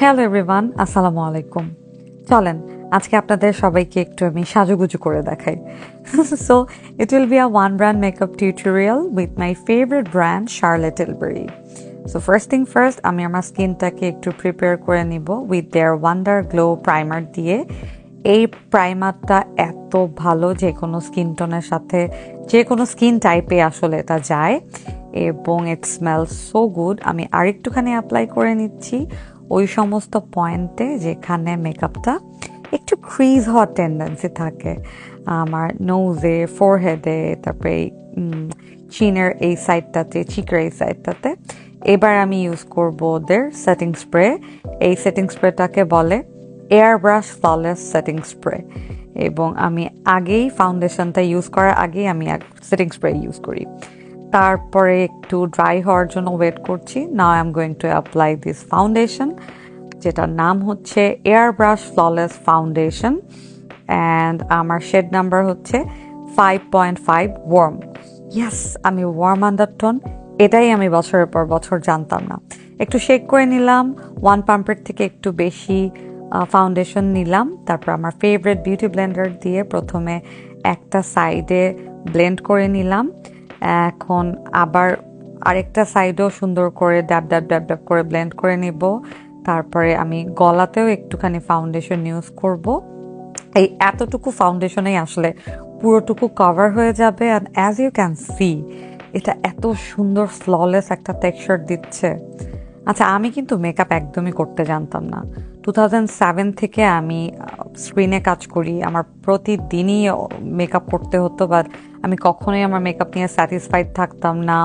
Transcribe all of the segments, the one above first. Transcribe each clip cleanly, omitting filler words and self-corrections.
Hello everyone, আসসালামু আলাইকুম। চলেন আজকে আপনাদের সবাইকে একটু আমি সাজুগুজু করে দেখাই। So it will be a one brand makeup tutorial with my favourite brand Charlotte Tilbury. So first thing first, আমি আমার স্কিনটাকে একটু প্রিপেয়ার করে নিব with their wonder glow primer দিয়ে। এই প্রাইমারটা এত ভালো, যে কোনো স্কিন টোনের সাথে, যে কোনো স্কিন টাইপে আসলে এটা যায়, এবং ইট স্মেল সো গুড। আমি আরেকটুখানি অ্যাপ্লাই করে নিচ্ছি ওই সমস্ত পয়েন্টে যেখানে মেকআপটা একটু ক্রিজ হওয়ার টেন্ডেন্সি থাকে, আমার নোজে, ফোরহেডে, তারপরে চিনের এই সাইডটাতে, চিকের এই সাইডটাতে। এবার আমি ইউজ করব ওদের সেটিং স্প্রে। এই সেটিং স্প্রেটাকে বলে air brush flawless setting spray, এবং আমি আগেই ফাউন্ডেশনটা ইউজ করার আগেই আমি সেটিং স্প্রে ইউজ করি। তারপরে একটু ড্রাই হওয়ার জন্য ওয়েট করছি। নাও I am going to apply this foundation, যেটার নাম হচ্ছে air brush flawless foundation, and আমার শেড নাম্বার হচ্ছে 5.5 ওয়ার্ম। ইয়েস, আমি ওয়ার্ম আন্ডারটোন, এটাই আমি বছরের পর বছর জানতাম না। একটু শেক করে নিলাম, ওয়ান পাম্পের থেকে একটু বেশি ফাউন্ডেশন নিলাম। তারপর আমার ফেভারিট বিউটি ব্লেন্ডার দিয়ে প্রথমে একটা সাইডে ব্লেন্ড করে নিলাম। এখন আবার আরেকটা সাইডও সুন্দর করে ড্যাব ড্যাব ড্যাব ড্যাব করে ব্লেন্ড করে নিব। তারপরে আমি গলাতেও একটুখানি ফাউন্ডেশন ইউজ করব। এই এতটুকু ফাউন্ডেশনেই আসলে পুরোটুকু কভার হয়ে যাবে। And as you can see, এটা এত সুন্দর ফ্ললেস একটা টেক্সচার দিচ্ছে। আচ্ছা, আমি কিন্তু মেকআপ একদমই করতে জানতাম না। 2007 থেকে আমি স্ক্রিনে কাজ করি, আমার প্রতিদিনই মেকআপ করতে হতো, বাট আমি কখনোই আমার মেকআপ নিয়ে স্যাটিসফাইড থাকতাম না।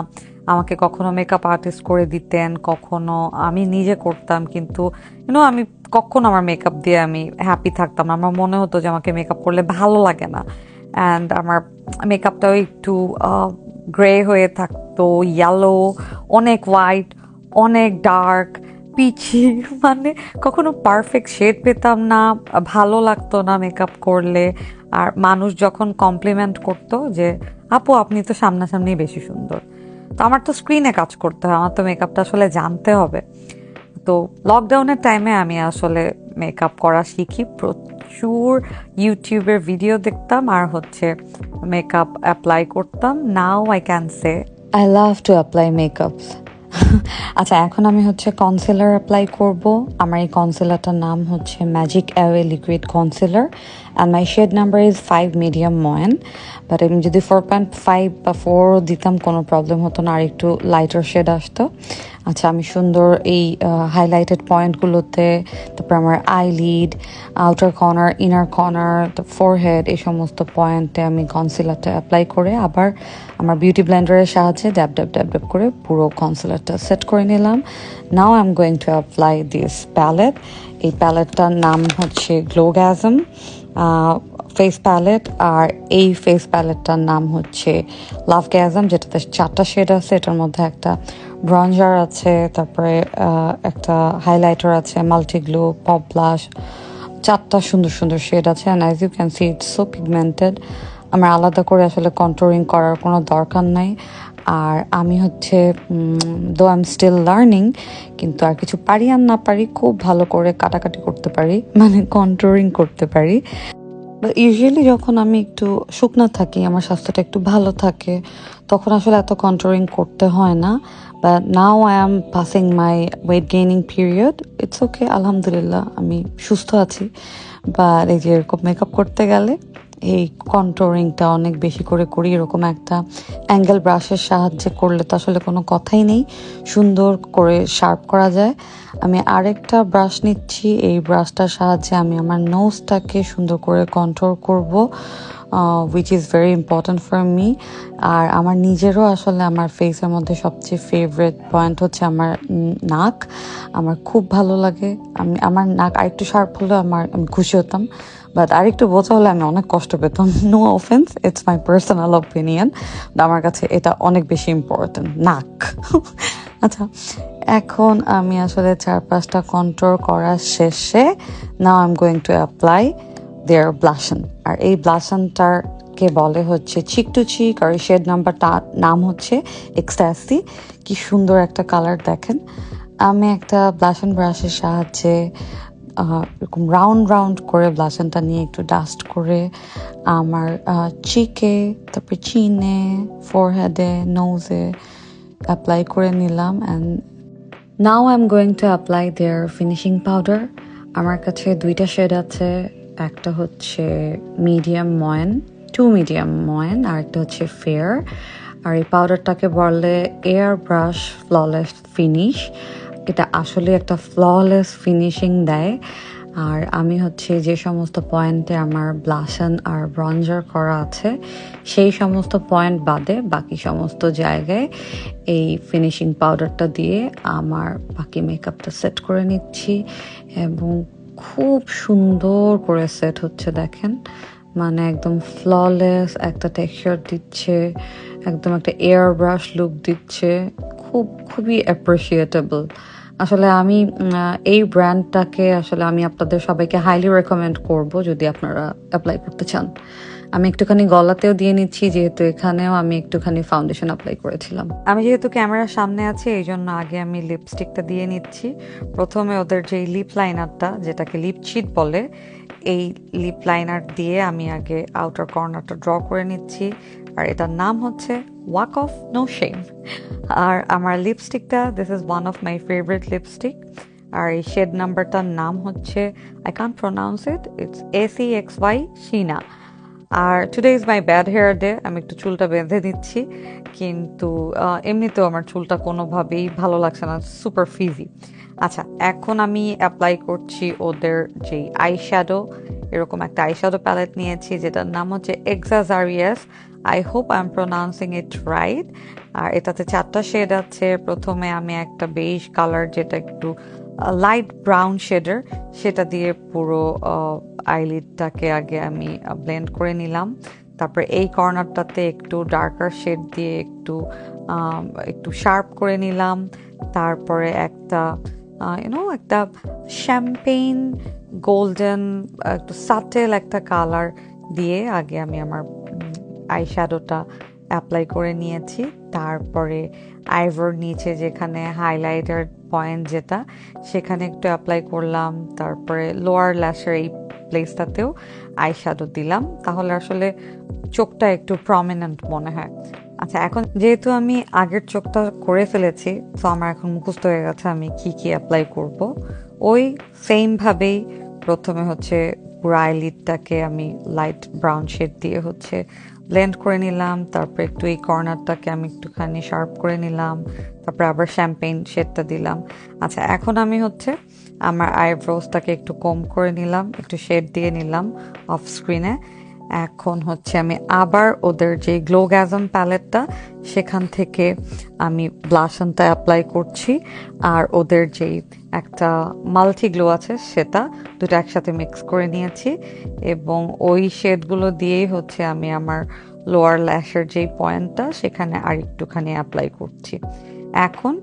আমাকে কখনো মেকআপ আর্টিস্ট করে দিতেন, কখনো আমি নিজে করতাম, কিন্তু আমি কখনো আমার মেকআপ দিয়ে আমি হ্যাপি থাকতাম না। আমার মনে হতো যে আমাকে মেকআপ করলে ভালো লাগে না, অ্যান্ড আমার মেকআপটাও একটু গ্রে হয়ে থাকতো, ইয়েলো, অনেক হোয়াইট, অনেক ডার্ক, পিচি, মানে কখনো পারফেক্ট শেড পেতাম না, ভালো লাগতো না মেকআপ করলে। আর মানুষ যখন কমপ্লিমেন্ট করতো যে আপু আপনি তো সামনাসামনি বেশি সুন্দর, তো আমার তো স্ক্রিনে কাজ করতে হয়, আমার তো মেকআপটা আসলে জানতে হবে। তো লকডাউনের টাইমে আমি আসলে মেকআপ করা শিখি, প্রচুর ইউটিউবের ভিডিও দেখতাম আর হচ্ছে মেকআপ অ্যাপ্লাই করতাম। Now I can say I love to apply makeup. আচ্ছা, এখন আমি হচ্ছে কনসিলার অ্যাপ্লাই করব। আমার এই কনসিলারটার নাম হচ্ছে magic away liquid concealer, and my shade number is 5 medium ময়েন। বাট আমি যদি 4.5 বা 4 দিতাম কোনো প্রবলেম হতো না, আর একটু লাইটার শেড আসতো। আচ্ছা, আমি সুন্দর এই হাইলাইটেড পয়েন্টগুলোতে, তারপর আমার eyelid, outer corner, inner corner, forehead, এই সমস্ত পয়েন্টে আমি কনসিলারটা অ্যাপ্লাই করে আবার আমার বিউটি ব্লেন্ডারের সাহায্যে ড্যাব ড্যাব ড্যাব ড্যাব করে পুরো কনসিলারটা সেট করে নিলাম। Now I am going to apply this palette. এই প্যালেটটার নাম হচ্ছে গ্লোগ্যাজম ফেস প্যালেট, আর এই ফেস প্যালেটটার নাম হচ্ছে লাভগ্যাজম, যেটাতে 4টা শেড আছে। এটার মধ্যে একটা ব্রঞ্জার আছে, তারপরে একটা হাইলাইটার আছে, মাল্টি গ্লো, পপ ব্লাশ, 4টা সুন্দর সুন্দর শেড আছে। And as you can see it's so pigmented. আমার আলাদা করে আসলে কন্ট্রোলিং করার কোনো দরকার নাই। আর আমি হচ্ছে though I am still learning, কিন্তু আর কিছু পারি আর না পারি, খুব ভালো করে কাটাকাটি করতে পারি, মানে কন্ট্রোলিং করতে পারি। ইউজুয়ালি যখন আমি একটু শুকনো থাকি, আমার স্বাস্থ্যটা একটু ভালো থাকে, তখন আসলে এত কন্ট্রোলিং করতে হয় না। But now I am passing my weight gaining period, it's okay, আলহামদুলিল্লাহ আমি সুস্থ আছি। বাট এই যে এরকম মেকআপ করতে গেলে এই কন্ট্রোলিংটা অনেক বেশি করে করি। এরকম একটা অ্যাঙ্গেল ব্রাশের সাহায্যে করলে তো আসলে কোনো কথাই নেই, সুন্দর করে শার্প করা যায়। আমি আরেকটা ব্রাশ নিচ্ছি, এই ব্রাশটার সাহায্যে আমি আমার নোজটাকে সুন্দর করে কন্ট্রোল করব, which is very important for me. আর আমার নিজেরও আসলে আমার ফেসের মধ্যে সবচেয়ে ফেভারিট পয়েন্ট হচ্ছে আমার নাক। আমার খুব ভালো লাগে, আমার নাক আরেকটু শার্প হলে আমি খুশি হতাম, বাট আরেকটু বোঝা হলে আমি অনেক কষ্ট পেতাম। No offence, it's my personal opinion, আমার কাছে এটা অনেক বেশি ইম্পর্ট্যান্ট, নাক। আচ্ছা, এখন আমি আসলে 4-5টা কন্ট্রোল করার শেষে now I am going to apply their blush on. আর এই ব্লাশনটাকে বলে হচ্ছে চিক টু চিক, আর শেড নাম্বারটা নাম হচ্ছে এক্সট্যাসি। কি সুন্দর একটা কালার দেখেন। আমি একটা ব্লাশন ব্রাশের সাহায্যে এরকম রাউন্ড রাউন্ড করে ব্লাশনটা নিয়ে একটু ডাস্ট করে আমার চিকে, তারপরে চিনে, ফোরহেডে, নোজে অ্যাপ্লাই করে নিলাম। And now I am going to apply their finishing powder. আমার কাছে দুইটা শেড আছে, একটা হচ্ছে মিডিয়াম ময়েন, মিডিয়াম ময়েন, আর একটা হচ্ছে ফেয়ার। আর এই পাউডারটাকে বলে এয়ার ব্রাশ ফ্ললেস ফিনিশ। এটা আসলে একটা ফ্ললেস ফিনিশিং দেয়। আর আমি হচ্ছে যে সমস্ত পয়েন্টে আমার ব্লাশন আর ব্রঞ্জার করা আছে সেই সমস্ত পয়েন্ট বাদে বাকি সমস্ত জায়গায় এই ফিনিশিং পাউডারটা দিয়ে আমার বাকি মেকআপটা সেট করে নিচ্ছি এবং খুব সুন্দর করে সেট হচ্ছে। দেখেন, মানে একদম ফ্ললেস একটা টেক্সচার দিচ্ছে, একদম একটা এয়ার ব্রাশ লুক দিচ্ছে, খুবই অ্যাপ্রিসিয়েটেবল। আসলে আমি এই ব্র্যান্ডটাকে আসলে আমি আপনাদের সবাইকে হাইলি রেকমেন্ড করব যদি আপনারা অ্যাপ্লাই করতে চান। আমি একটুখানি গলাতেও দিয়ে নিচ্ছি, যেহেতু এখানেও আমি একটুখানি ফাউন্ডেশন অ্যাপ্লাই করেছিলাম। আমি যেহেতু ক্যামেরার সামনে আছি এই জন্য আগে আমি লিপস্টিকটা দিয়ে নিচ্ছি। প্রথমে ওদের যে লিপ লাইনারটা, যেটাকে লিপ চিট বলে, এই লিপ লাইনার দিয়ে আমি আগে আউটার কর্নারটা ড্র করে নিচ্ছি। আর এটার নাম হচ্ছে ওয়াক অফ নো শেম। আর আমার লিপস্টিকটা, this is one of my favourite lipstick. আর এই শেড নাম্বারটার নাম হচ্ছে, I can't pronounce it, it's ACXY শিনা। আর today is my bad hair day, আমি একটু চুলটা বেঁধে দিচ্ছি, কিন্তু এমনিতেও আমার চুলটা কোনোভাবেই ভালো লাগছে না, সুপার ফিজি। আচ্ছা, এখন আমি অ্যাপ্লাই করছি ওদের যে আইশ্যাডো। এরকম একটা আইশ্যাডো প্যালেট নিয়েছি যেটার নাম হচ্ছে এক্সাজারিয়াস। I hope I am pronouncing it right. আর এটাতে 4টা শেড আছে। প্রথমে আমি একটা বেজ কালার, যেটা একটু লাইট ব্রাউন শেডের, সেটা দিয়ে পুরো আইলিডটাকে আগে আমি ব্লেন্ড করে নিলাম। তারপরে এই কর্নারটাতে একটু ডার্কার শেড দিয়ে একটু শার্প করে নিলাম। তারপরে একটা একটা শ্যাম্পেইন গোল্ডেন, একটু সাটেল একটা কালার দিয়ে আগে আমি আমার আইশ্যাডোটা অ্যাপ্লাই করে নিয়েছি। তারপরে আইব্রোর নিচে যেখানে হাইলাইটার পয়েন্ট যেটা, সেখানে একটু অ্যাপ্লাই করলাম। তারপরে লোয়ার ল্যাশের এই প্লেসটাতেও আইশ্যাডো দিলাম, তাহলে আসলে চোখটা একটু প্রমিনেন্ট মনে হয়। আচ্ছা, এখন যেহেতু আমি আগের চোখটা করে ফেলেছি, তো আমার এখন মুখস্থ হয়ে গেছে আমি কি কি অ্যাপ্লাই করব। ওই সেমভাবেই প্রথমে হচ্ছে পুরো আইলিডটাকে আমি লাইট ব্রাউন শেড দিয়ে হচ্ছে ব্লেন্ড করে নিলাম। তারপর একটু এই কর্নারটাকে আমি একটুখানি শার্প করে নিলাম। তারপর আবার শ্যাম্পেইন শেডটা দিলাম। আচ্ছা, এখন আমি হচ্ছে আমার আইব্রোসটাকে একটু কম করে নিলাম, একটু শেড দিয়ে নিলাম অফ স্ক্রিনে। এখন হচ্ছে আমি আবার ওদের যে গ্লোগ্যাজম প্যালেটটা, সেখান থেকে আমি ব্লাশনটা অ্যাপ্লাই করছি। আর ওদের যেই একটা মাল্টি গ্লো আছে, সেটা দুটো একসাথে মিক্স করে নিয়েছি এবং ওই শেডগুলো দিয়েই হচ্ছে আমি আমার লোয়ার ল্যাশের যেই পয়েন্টটা, সেখানে আর একটুখানি অ্যাপ্লাই করছি। এখন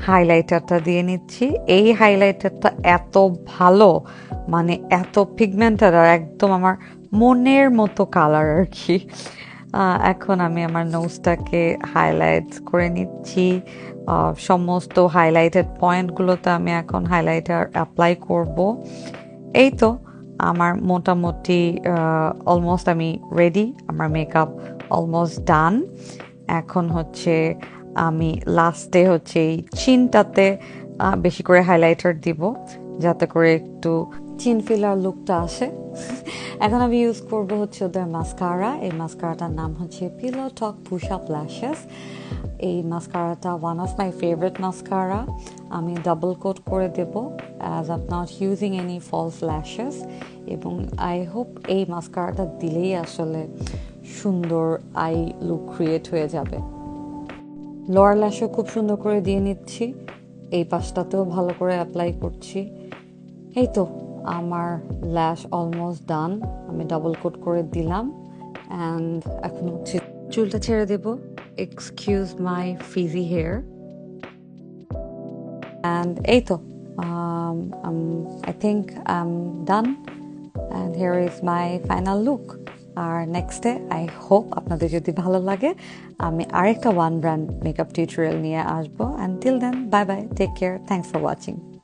হাইলাইটারটা দিয়ে নিচ্ছি। এই হাইলাইটারটা এত ভালো, মানে এত পিগমেন্টেড আর একদম আমার মনের মতো কালার আর কি। এখন আমি আমার নোজটাকে হাইলাইট করে নিচ্ছি। সমস্ত হাইলাইটেড পয়েন্টগুলোতে আমি এখন হাইলাইটার অ্যাপ্লাই করব। এই তো আমার মোটামুটি অলমোস্ট আমি রেডি, আমার মেকআপ অলমোস্ট ডান। এখন হচ্ছে আমি লাস্টে হচ্ছে এই চিনটাতে বেশি করে হাইলাইটার দিব, যাতে করে একটু চিন ফিলার লুকটা আসে। এখন আমি ইউজ করব হচ্ছে ওদের মাস্কারা। এই মাস্কারাটার নাম হচ্ছে pillow talk push up lashes. এই মাস্কারাটা one of my favourite mascara. আমি ডাবল কোট করে দেব as I am not using any false lashes. এবং আই হোপ এই মাস্কারাটা দিলেই আসলে সুন্দর আই লুক ক্রিয়েট হয়ে যাবে। লোয়ার ল্যাশও খুব সুন্দর করে দিয়ে নিচ্ছি, এই পাশটাতেও ভালো করে অ্যাপ্লাই করছি। এই তো আমার ল্যাশ অলমোস্ট ডান, আমি ডাবল কোট করে দিলাম। অ্যান্ড এখন হচ্ছে চুলটা ছেড়ে দেব। Excuse my frizzy hair. And এই তো I think I am done and here is my final look. আর নেক্সটে আই হোপ আপনাদের যদি ভালো লাগে আমি আরেকটা ওয়ান ব্র্যান্ড মেকআপ টিউটোরিয়াল নিয়ে আসবো। And till then bye bye, take care, thanks for watching.